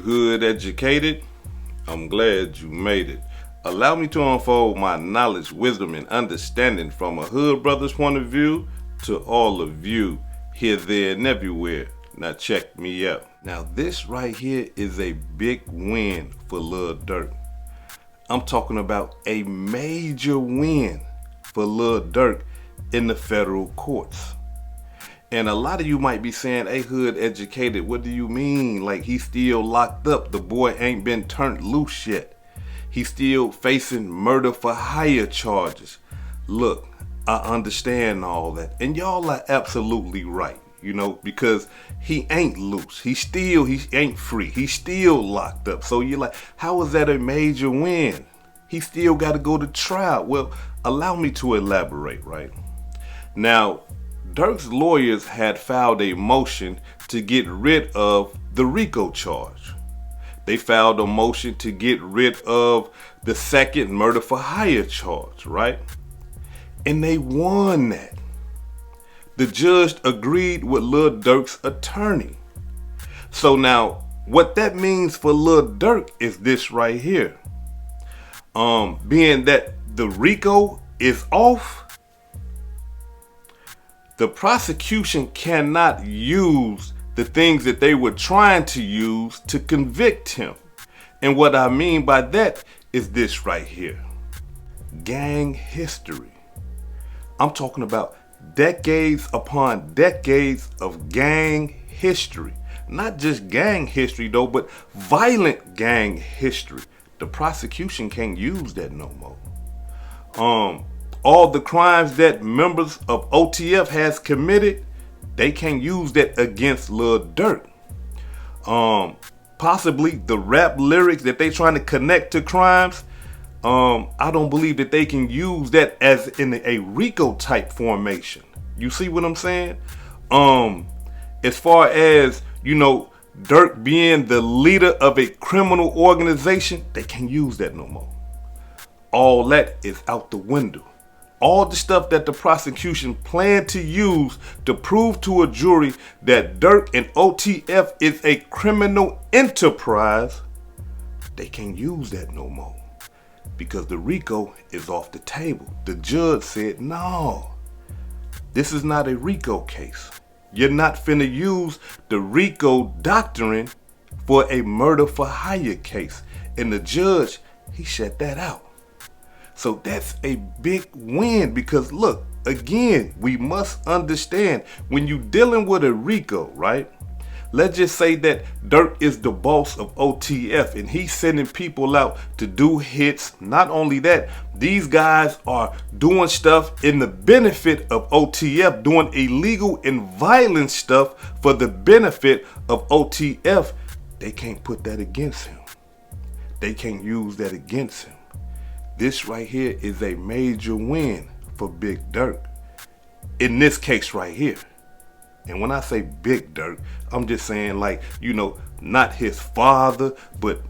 hood educated? I'm glad you made it. Allow me to unfold my knowledge, wisdom, and understanding from a hood brother's point of view to all of you here, there, and everywhere. Now check me out. Now this right here is a big win for Lil Durk. I'm talking about a major win for Lil Durk in the federal courts. And a lot of you might be saying, hey, hood educated, what do you mean? Like, he's still locked up. The boy ain't been turned loose yet. He's still facing murder for hire charges. Look, I understand all that. And y'all are absolutely right, because he ain't loose. He ain't free. He's still locked up. So you're like, how is that a major win? He still got to go to trial. Well, allow me to elaborate, right? Now, Durk's lawyers had filed a motion to get rid of the RICO charge. They filed a motion to get rid of the second murder for hire charge, right? And they won that. The judge agreed with Lil Durk's attorney. So now, what that means for Lil Durk is this right here. Being that the RICO is off, the prosecution cannot use the things that they were trying to use to convict him. And what I mean by that is this right here. Gang history. I'm talking about decades upon decades of gang history. Not just gang history though, but violent gang history. The prosecution can't use that no more. All the crimes that members of OTF has committed, they can't use that against Lil Durk. Possibly the rap lyrics that they trying to connect to crimes, I don't believe that they can use that as in a RICO type formation. You see what I'm saying? As far as, Durk being the leader of a criminal organization, they can't use that no more. All that is out the window. All the stuff that the prosecution planned to use to prove to a jury that Durk and OTF is a criminal enterprise, they can't use that no more because the RICO is off the table. The judge said, no, this is not a RICO case. You're not finna use the RICO doctrine for a murder for hire case. And the judge, he shut that out. So that's a big win because look, again, we must understand when you're dealing with a RICO, right? Let's just say that Durk is the boss of OTF and he's sending people out to do hits. Not only that, these guys are doing stuff in the benefit of OTF, doing illegal and violent stuff for the benefit of OTF. They can't put that against him. They can't use that against him. This right here is a major win for Big Durk. In this case right here. And when I say Big Durk, I'm just saying not his father, but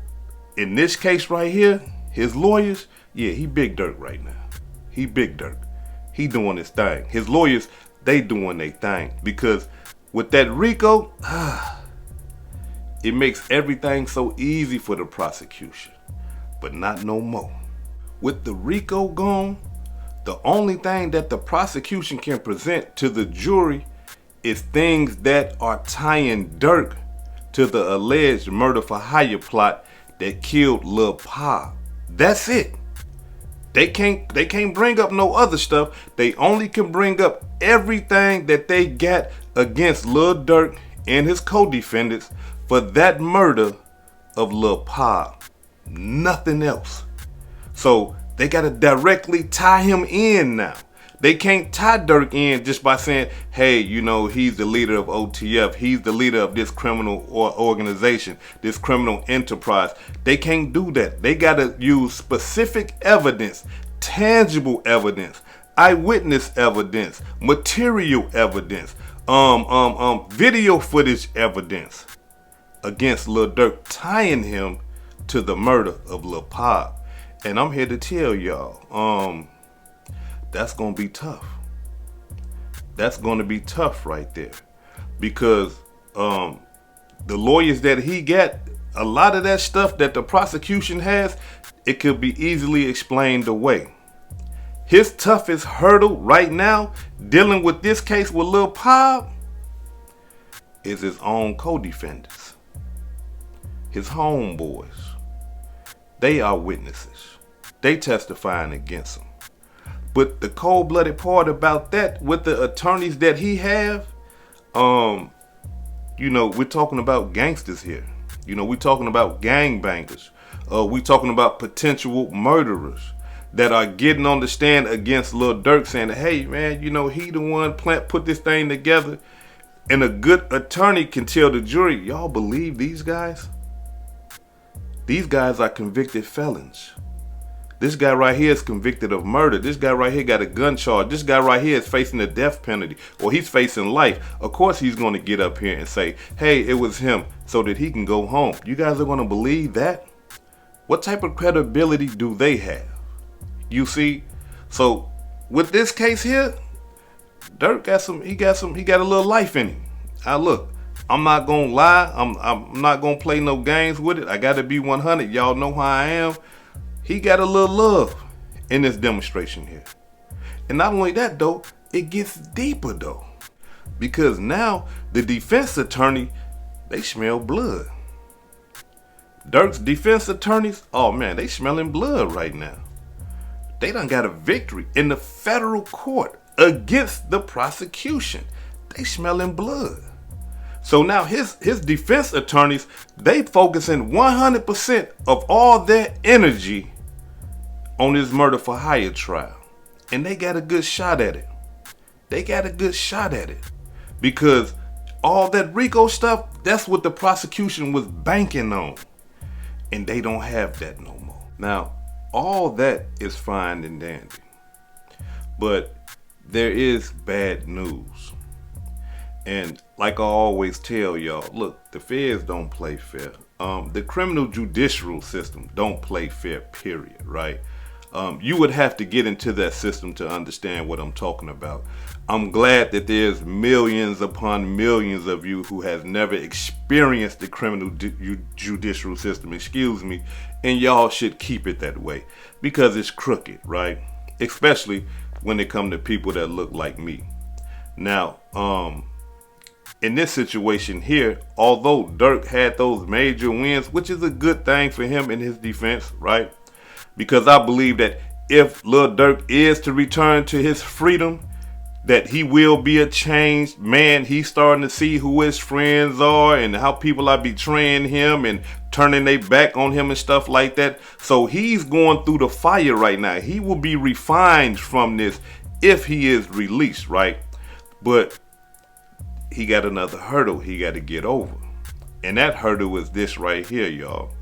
in this case right here, his lawyers, yeah, he Big Durk right now. He Big Durk. He doing his thing. His lawyers, they doing their thing. Because with that RICO, it makes everything so easy for the prosecution. But not no more. With the RICO gone, the only thing that the prosecution can present to the jury is things that are tying Durk to the alleged murder for hire plot that killed Lil Pop. That's it. They can't bring up no other stuff. They only can bring up everything that they got against Lil Durk and his co-defendants for that murder of Lil Pop. Nothing else. So they got to directly tie him in now. They can't tie Durk in just by saying, hey, he's the leader of OTF. He's the leader of this criminal organization, this criminal enterprise. They can't do that. They got to use specific evidence, tangible evidence, eyewitness evidence, material evidence, video footage evidence against Lil Durk, tying him to the murder of Lil Pop. And I'm here to tell y'all, that's going to be tough. That's going to be tough right there. Because the lawyers that he got a lot of that stuff that the prosecution has, it could be easily explained away. His toughest hurdle right now, dealing with this case with Lil Pop, is his own co-defendants. His homeboys. They are witnesses. They testifying against him. But the cold-blooded part about that, with the attorneys that he have, we're talking about gangsters here. We're talking about gangbangers. We're talking about potential murderers that are getting on the stand against Lil Durk, saying, hey, man, he the one put this thing together. And a good attorney can tell the jury, y'all believe these guys? These guys are convicted felons. This guy right here is convicted of murder. This guy right here got a gun charge. This guy right here is facing the death penalty, or he's facing life. Of course he's going to get up here and say, hey, it was him, so that he can go home. You guys are going to believe that? What type of credibility do they have? You see? So with this case here, Durk got a little life in him. Look, I'm not going to lie. I'm not going to play no games with it. I got to be 100. Y'all know how I am. He got a little love in this demonstration here. And not only that, though, it gets deeper, though. Because now the defense attorney, they smell blood. Durk's defense attorneys, oh man, they smelling blood right now. They done got a victory in the federal court against the prosecution. They smelling blood. So now his defense attorneys, they focusing 100% of all their energy on this murder for hire trial. And they got a good shot at it. Because all that RICO stuff, that's what the prosecution was banking on. And they don't have that no more. Now, all that is fine and dandy. But there is bad news. And like I always tell y'all, look, the feds don't play fair. The criminal judicial system don't play fair, period, right? You would have to get into that system to understand what I'm talking about. I'm glad that there's millions upon millions of you who has never experienced the criminal judicial system, and y'all should keep it that way because it's crooked, right? Especially when it comes to people that look like me. Now, in this situation here, although Durk had those major wins, which is a good thing for him in his defense, right? Because I believe that if Lil Durk is to return to his freedom, that he will be a changed man. He's starting to see who his friends are and how people are betraying him and turning their back on him and stuff like that. So he's going through the fire right now. He will be refined from this if he is released, right? But he got another hurdle he got to get over. And that hurdle is this right here, y'all.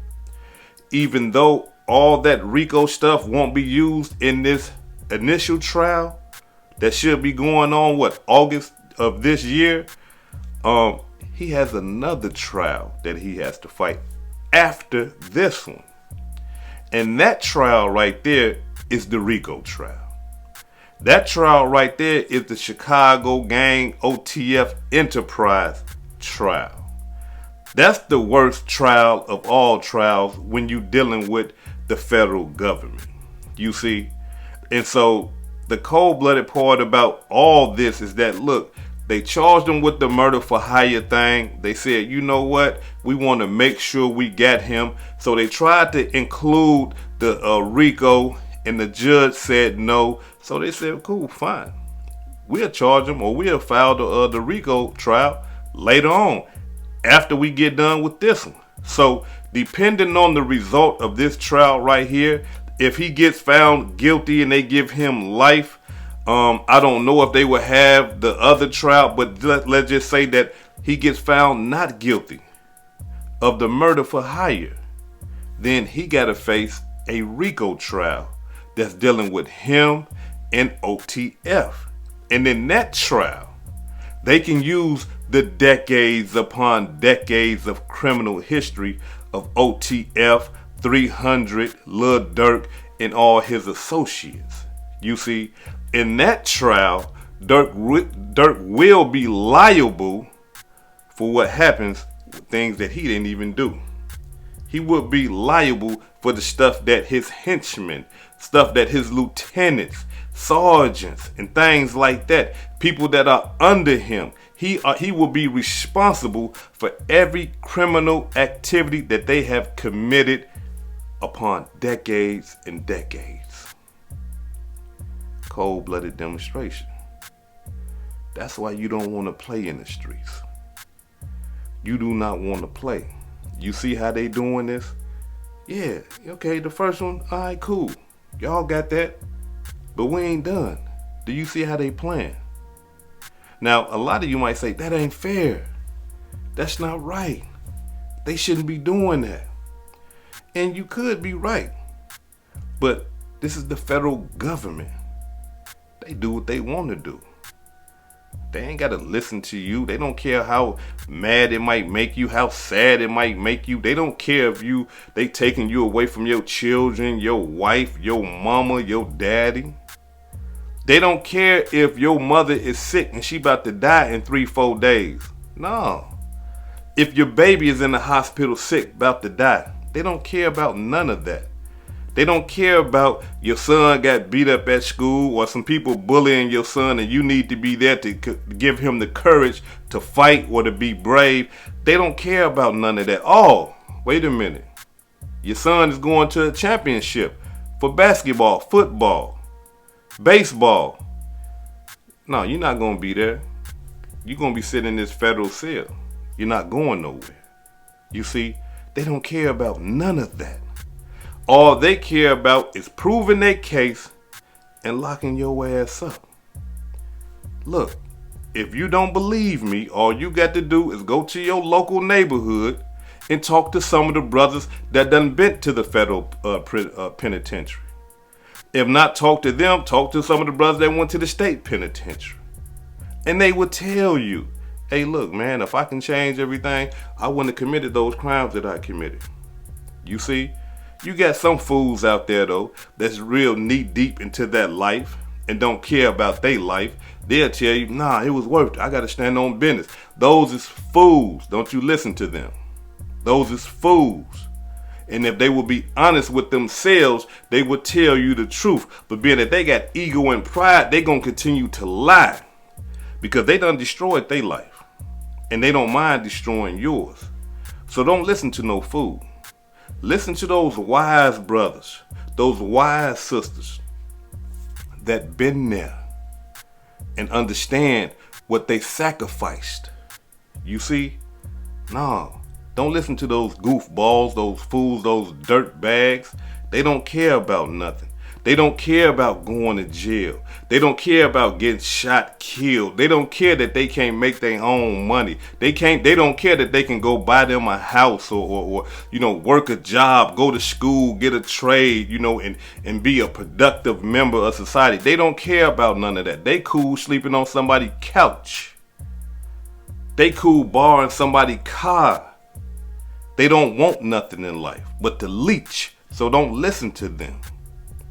Even though all that RICO stuff won't be used in this initial trial that should be going on, August of this year, he has another trial that he has to fight after this one. And that trial right there is the RICO trial. That trial right there is the Chicago Gang OTF Enterprise trial. That's the worst trial of all trials when you're dealing with the federal government. You see? And so the cold-blooded part about all this is that, look, they charged him with the murder for hire thing. They said, you know what? We want to make sure we got him. So they tried to include the RICO, and the judge said no. So they said, cool, fine. We'll charge him, or we'll file the RICO trial later on after we get done with this one. So depending on the result of this trial right here, if he gets found guilty and they give him life, I don't know if they will have the other trial, but let's just say that he gets found not guilty of the murder for hire. Then he got to face a RICO trial that's dealing with him and OTF. And in that trial, they can use the decades upon decades of criminal history of OTF, 300, Lil Durk, and all his associates. You see, in that trial, Durk will be liable for what happens with things that he didn't even do. he would be liable for the stuff that his henchmen, stuff that his lieutenants, sergeants, and things like that, people that are under him, he will be responsible for every criminal activity that they have committed upon decades and decades. Cold-blooded demonstration. That's why you don't want to play in the streets. You do not want to play. You see how they doing this? Yeah, okay, the first one, all right, cool. Y'all got that, but we ain't done. Do you see how they playing? Now, a lot of you might say, that ain't fair. That's not right. They shouldn't be doing that. And you could be right. But this is the federal government. They do what they want to do. They ain't got to listen to you. They don't care how mad it might make you, how sad it might make you. They don't care if they taking you away from your children, your wife, your mama, your daddy. They don't care if your mother is sick and she about to die in 3-4 days. No. If your baby is in the hospital sick, about to die, they don't care about none of that. They don't care about your son got beat up at school or some people bullying your son and you need to be there to give him the courage to fight or to be brave. They don't care about none of that. Oh, wait a minute. Your son is going to a championship for basketball, football, baseball. No, you're not going to be there. You're going to be sitting in this federal cell. You're not going nowhere. You see, they don't care about none of that. All they care about is proving their case and locking your ass up. Look, if you don't believe me, all you got to do is go to your local neighborhood and talk to some of the brothers that done been to the federal penitentiary. If not, talk to them, talk to some of the brothers that went to the state penitentiary. And they will tell you, hey, look, man, if I can change everything, I wouldn't have committed those crimes that I committed. You see? You got some fools out there, though, that's real knee deep into that life and don't care about their life. They'll tell you, nah, it was worth it. I got to stand on business. Those is fools. Don't you listen to them. Those is fools. And if they will be honest with themselves, they will tell you the truth. But being that they got ego and pride, they going to continue to lie because they done destroyed their life and they don't mind destroying yours. So don't listen to no fool. Listen to those wise brothers, those wise sisters that been there and understand what they sacrificed. You see? No, don't listen to those goofballs, those fools, those dirt bags. They don't care about nothing. They don't care about going to jail. They don't care about getting shot, killed. They don't care that they can't make their own money. They don't care that they can go buy them a house or work a job, go to school, get a trade, and be a productive member of society. They don't care about none of that. They cool sleeping on somebody's couch. They cool borrowing somebody's car. They don't want nothing in life but to leech. So don't listen to them.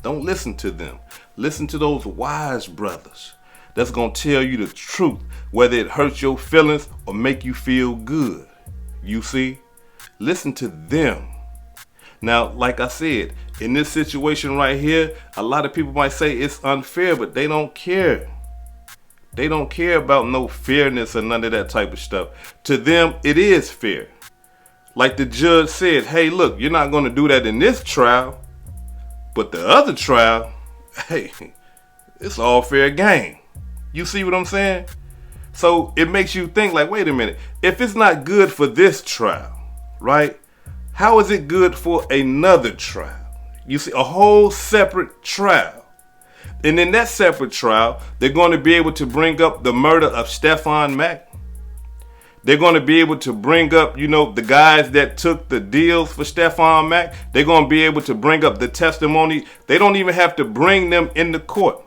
Don't listen to them. Listen to those wise brothers that's going to tell you the truth, whether it hurts your feelings or make you feel good. You see? Listen to them. Now, like I said, in this situation right here, a lot of people might say it's unfair, but they don't care. They don't care about no fairness or none of that type of stuff. To them, it is fair. Like the judge said, hey, look, you're not going to do that in this trial. But the other trial, hey, it's all fair game. You see what I'm saying? So it makes you think like, wait a minute. If it's not good for this trial, right? How is it good for another trial? You see, a whole separate trial. And in that separate trial, they're going to be able to bring up the murder of Stephon Mack. They're going to be able to bring up, the guys that took the deals for Stephon Mack. They're going to be able to bring up the testimony. They don't even have to bring them into court.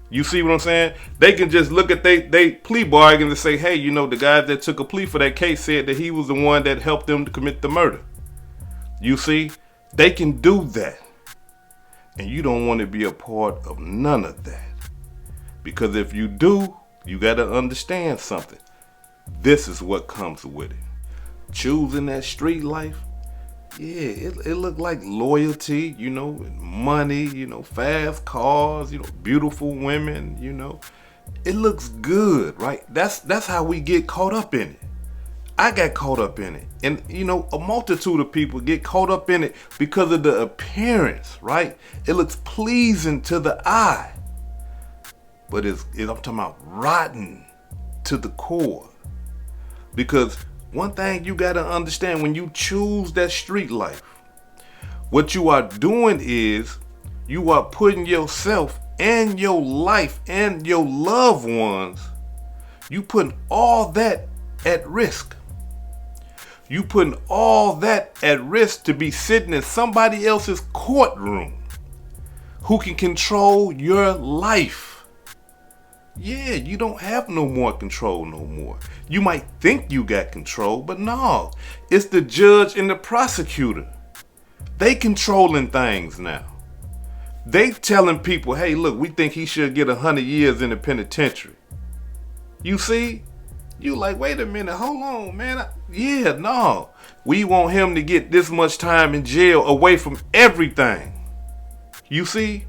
You see what I'm saying? They can just look at they plea bargain and say, hey, the guys that took a plea for that case said that he was the one that helped them to commit the murder. You see, they can do that. And you don't want to be a part of none of that. Because if you do, you got to understand something. This is what comes with it. Choosing that street life, Yeah, it looked like loyalty, money, fast cars, beautiful women, It looks good, right? That's how we get caught up in it. I got caught up in it. And a multitude of people get caught up in it because of the appearance, right? It looks pleasing to the eye. But I'm talking about rotten to the core. Because one thing you got to understand, when you choose that street life, what you are doing is you are putting yourself and your life and your loved ones, you putting all that at risk. You putting all that at risk to be sitting in somebody else's courtroom who can control your life. Yeah, you don't have no more control no more. You might think you got control, but no. It's the judge and the prosecutor. They controlling things now. They telling people, hey, look, we think he should get 100 years in the penitentiary. You see? You like, wait a minute, hold on, man. No. We want him to get this much time in jail away from everything. You see?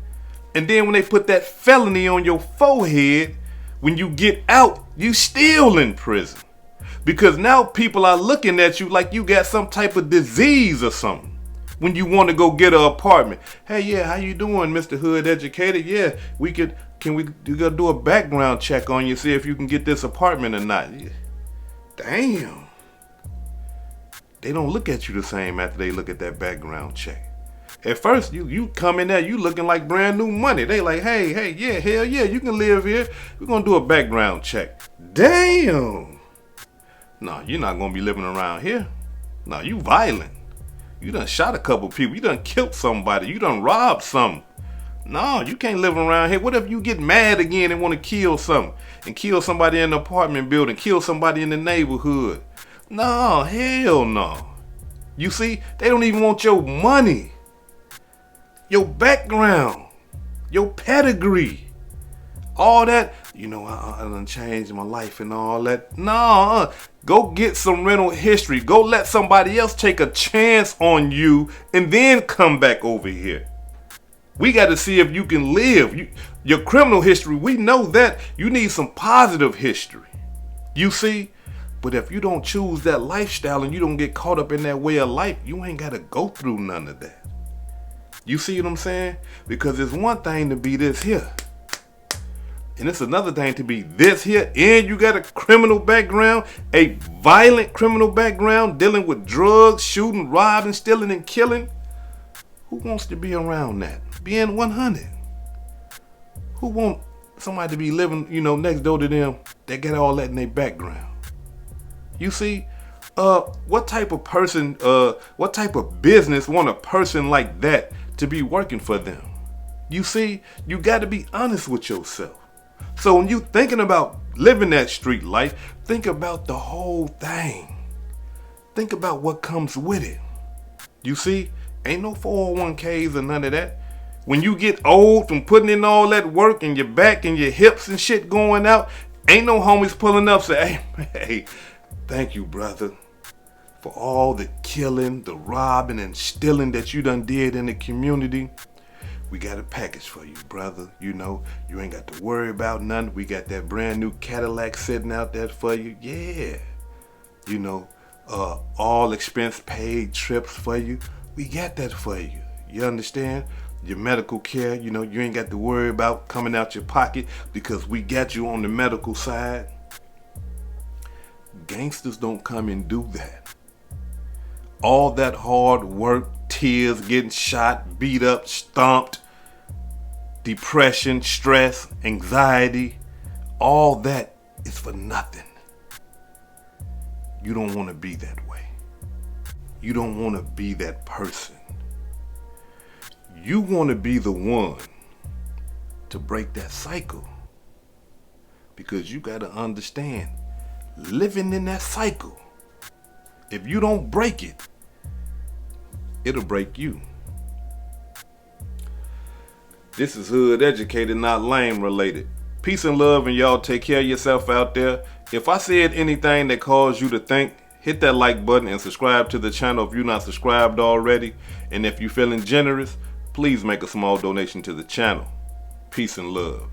And then when they put that felony on your forehead, when you get out, you still in prison. Because now people are looking at you like you got some type of disease or something. When you want to go get an apartment. Hey, yeah, how you doing, Mr. Hood Educated? Yeah, we gotta do a background check on you, see if you can get this apartment or not. Damn. They don't look at you the same after they look at that background check. At first, you come in there, you looking like brand new money. They like, hey, yeah, hell yeah, you can live here. We're gonna do a background check. Damn. No, you're not gonna be living around here. No, you violent. You done shot a couple people. You done killed somebody. You done robbed something. No, you can't live around here. What if you get mad again and want to kill something? And kill somebody in the apartment building. Kill somebody in the neighborhood. No, hell no. You see, they don't even want your money. Your background. Your pedigree. All that. I done changed my life and all that. No, go get some rental history. Go let somebody else take a chance on you and then come back over here. We got to see if you can live. Your criminal history, we know that. You need some positive history. You see? But if you don't choose that lifestyle and you don't get caught up in that way of life, you ain't got to go through none of that. You see what I'm saying? Because it's one thing to be this here. And it's another thing to be this here. And you got a criminal background, a violent criminal background, dealing with drugs, shooting, robbing, stealing, and killing. Who wants to be around that? Being 100. Who want somebody to be living, next door to them that got all that in their background? You see, what type of person, what type of business want a person like that to be working for them? You see, you got to be honest with yourself. So when you thinking about living that street life, think about the whole thing. Think about what comes with it. You see, ain't no 401ks or none of that. When you get old from putting in all that work and your back and your hips and shit going out, ain't no homies pulling up say, hey, thank you, brother, for all the killing, the robbing and stealing that you done did in the community. We got a package for you, brother. You ain't got to worry about nothing. We got that brand new Cadillac sitting out there for you. Yeah. All expense paid trips for you. We got that for you. You understand? Your medical care, you ain't got to worry about coming out your pocket because we got you on the medical side. Gangsters don't come and do that. All that hard work, tears, getting shot, beat up, stomped, depression, stress, anxiety, all that is for nothing. You don't want to be that way. You don't want to be that person. You want to be the one to break that cycle. Because you got to understand, living in that cycle, if you don't break it, it'll break you. This is Hood Educated, not lame related. Peace and love, and y'all take care of yourself out there. If I said anything that caused you to think, hit that like button and subscribe to the channel if you're not subscribed already. And if you're feeling generous, please make a small donation to the channel. Peace and love.